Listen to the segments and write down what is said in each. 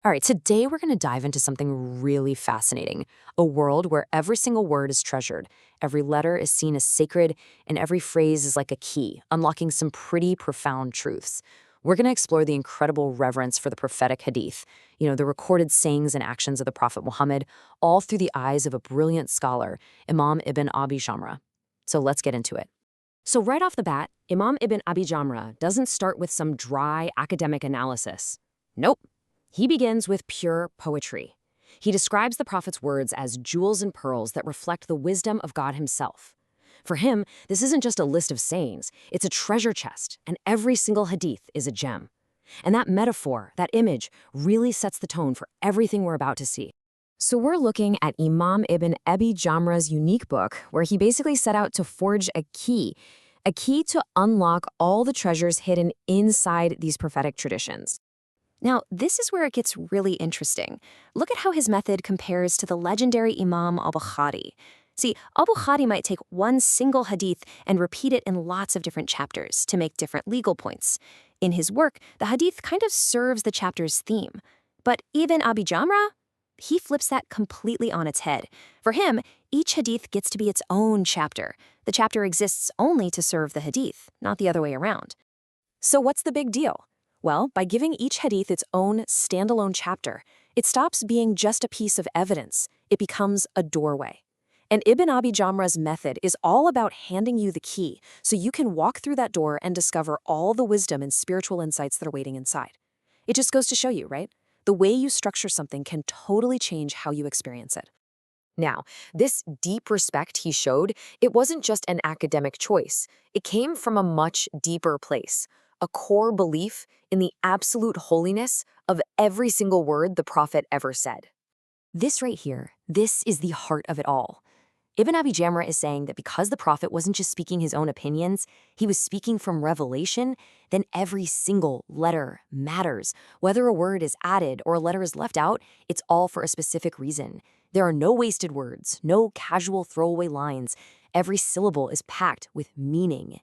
All right, today we're going to dive into something really fascinating, a world where every single word is treasured, every letter is seen as sacred, and every phrase is like a key, unlocking some pretty profound truths. We're going to explore the incredible reverence for the prophetic hadith, the recorded sayings and actions of the Prophet Muhammad, all through the eyes of a brilliant scholar, Imam Ibn Abi Jamra. So let's get into it. So right off the bat, Imam Ibn Abi Jamra doesn't start with some dry academic analysis. Nope. He begins with pure poetry. He describes the prophet's words as jewels and pearls that reflect the wisdom of God himself. For him, this isn't just a list of sayings, it's a treasure chest, and every single hadith is a gem. And that metaphor, that image, really sets the tone for everything we're about to see. So we're looking at Imam Ibn Abi Jamra's unique book, where he basically set out to forge a key to unlock all the treasures hidden inside these prophetic traditions. Now, this is where it gets really interesting. Look at how his method compares to the legendary Imam al-Bukhari. See, al-Bukhari might take one single hadith and repeat it in lots of different chapters to make different legal points. In his work, the hadith kind of serves the chapter's theme. But Ibn Abi Jamra, he flips that completely on its head. For him, each hadith gets to be its own chapter. The chapter exists only to serve the hadith, not the other way around. So what's the big deal? Well, by giving each hadith its own standalone chapter, it stops being just a piece of evidence. It becomes a doorway. And Ibn Abi Jamra's method is all about handing you the key so you can walk through that door and discover all the wisdom and spiritual insights that are waiting inside. It just goes to show you, right? The way you structure something can totally change how you experience it. Now, this deep respect he showed, it wasn't just an academic choice. It came from a much deeper place. A core belief in the absolute holiness of every single word the prophet ever said. This right here, this is the heart of it all. Ibn Abi Jamra is saying that because the prophet wasn't just speaking his own opinions, he was speaking from revelation, then every single letter matters. Whether a word is added or a letter is left out, it's all for a specific reason. There are no wasted words, no casual throwaway lines. Every syllable is packed with meaning.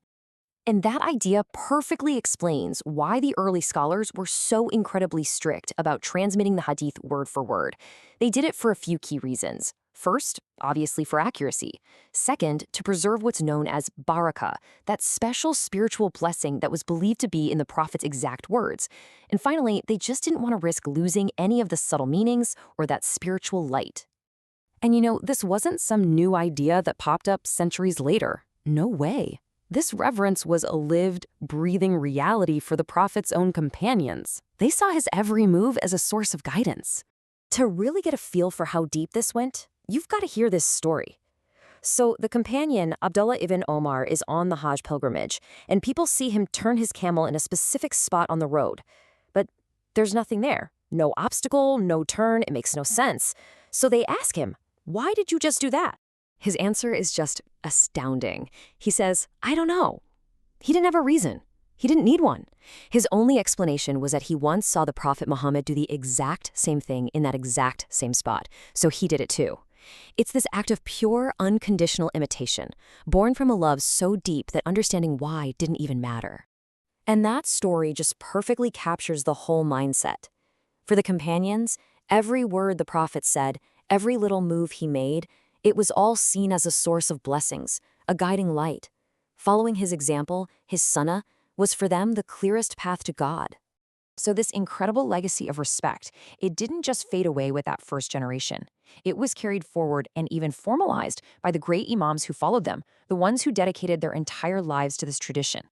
And that idea perfectly explains why the early scholars were so incredibly strict about transmitting the hadith word for word. They did it for a few key reasons. First, obviously for accuracy. Second, to preserve what's known as barakah, that special spiritual blessing that was believed to be in the prophet's exact words. And finally, they just didn't want to risk losing any of the subtle meanings or that spiritual light. And this wasn't some new idea that popped up centuries later. No way. This reverence was a lived, breathing reality for the prophet's own companions. They saw his every move as a source of guidance. To really get a feel for how deep this went, you've got to hear this story. So the companion, Abdullah ibn Omar, is on the Hajj pilgrimage, and people see him turn his camel in a specific spot on the road. But there's nothing there. No obstacle, no turn, it makes no sense. So they ask him, "Why did you just do that?" His answer is just astounding. He says, "I don't know." He didn't have a reason. He didn't need one. His only explanation was that he once saw the Prophet Muhammad do the exact same thing in that exact same spot, so he did it too. It's this act of pure, unconditional imitation, born from a love so deep that understanding why didn't even matter. And that story just perfectly captures the whole mindset. For the companions, every word the Prophet said, every little move he made, it was all seen as a source of blessings, a guiding light. Following his example, his sunnah, was for them the clearest path to God. So this incredible legacy of respect, it didn't just fade away with that first generation. It was carried forward and even formalized by the great imams who followed them, the ones who dedicated their entire lives to this tradition.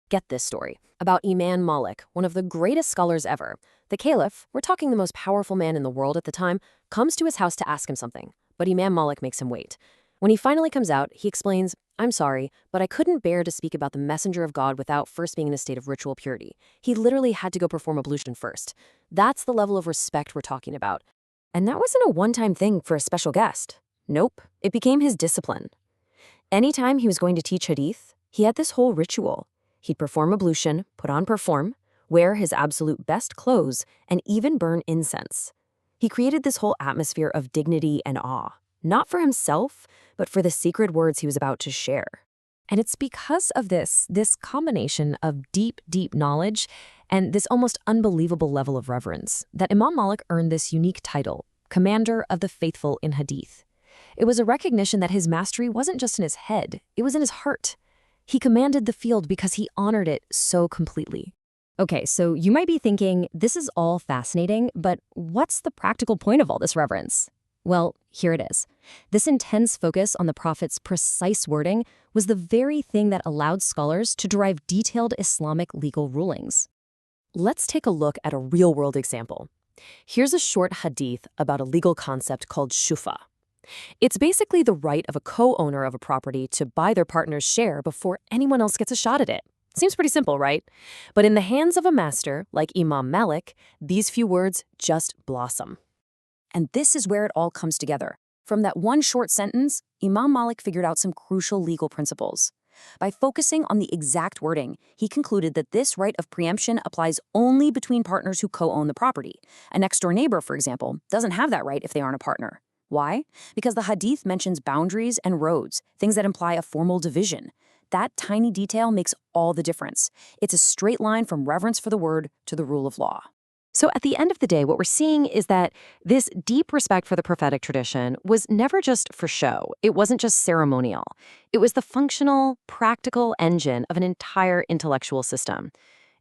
Get this story about Imam Malik, one of the greatest scholars ever. The caliph, we're talking the most powerful man in the world at the time, comes to his house to ask him something. But Imam Malik makes him wait. When he finally comes out, he explains, "I'm sorry, but I couldn't bear to speak about the messenger of God without first being in a state of ritual purity. He literally had to go perform ablution first." That's the level of respect we're talking about. And that wasn't a one-time thing for a special guest. Nope, it became his discipline. Anytime he was going to teach hadith, he had this whole ritual. He'd perform ablution, put on perform, wear his absolute best clothes, and even burn incense. He created this whole atmosphere of dignity and awe, not for himself, but for the sacred words he was about to share. And it's because of this combination of deep, deep knowledge and this almost unbelievable level of reverence, that Imam Malik earned this unique title, Commander of the Faithful in Hadith. It was a recognition that his mastery wasn't just in his head, it was in his heart. He commanded the field because he honored it so completely. Okay, so you might be thinking, this is all fascinating, but what's the practical point of all this reverence? Well, here it is. This intense focus on the Prophet's precise wording was the very thing that allowed scholars to derive detailed Islamic legal rulings. Let's take a look at a real-world example. Here's a short hadith about a legal concept called shufa. It's basically the right of a co-owner of a property to buy their partner's share before anyone else gets a shot at it. Seems pretty simple, right? But in the hands of a master like Imam Malik, these few words just blossom. And this is where it all comes together. From that one short sentence, Imam Malik figured out some crucial legal principles. By focusing on the exact wording, he concluded that this right of preemption applies only between partners who co-own the property. A next-door neighbor, for example, doesn't have that right if they aren't a partner. Why? Because the hadith mentions boundaries and roads, things that imply a formal division. That tiny detail makes all the difference. It's a straight line from reverence for the word to the rule of law. So at the end of the day, what we're seeing is that this deep respect for the prophetic tradition was never just for show. It wasn't just ceremonial. It was the functional, practical engine of an entire intellectual system.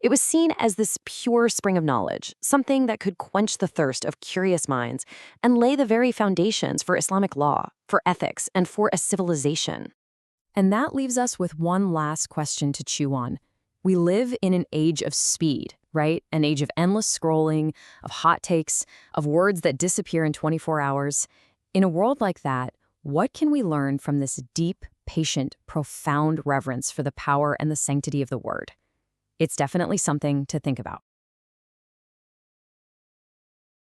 It was seen as this pure spring of knowledge, something that could quench the thirst of curious minds and lay the very foundations for Islamic law, for ethics, and for a civilization. And that leaves us with one last question to chew on. We live in an age of speed, right? An age of endless scrolling, of hot takes, of words that disappear in 24 hours. In a world like that, what can we learn from this deep, patient, profound reverence for the power and the sanctity of the word? It's definitely something to think about.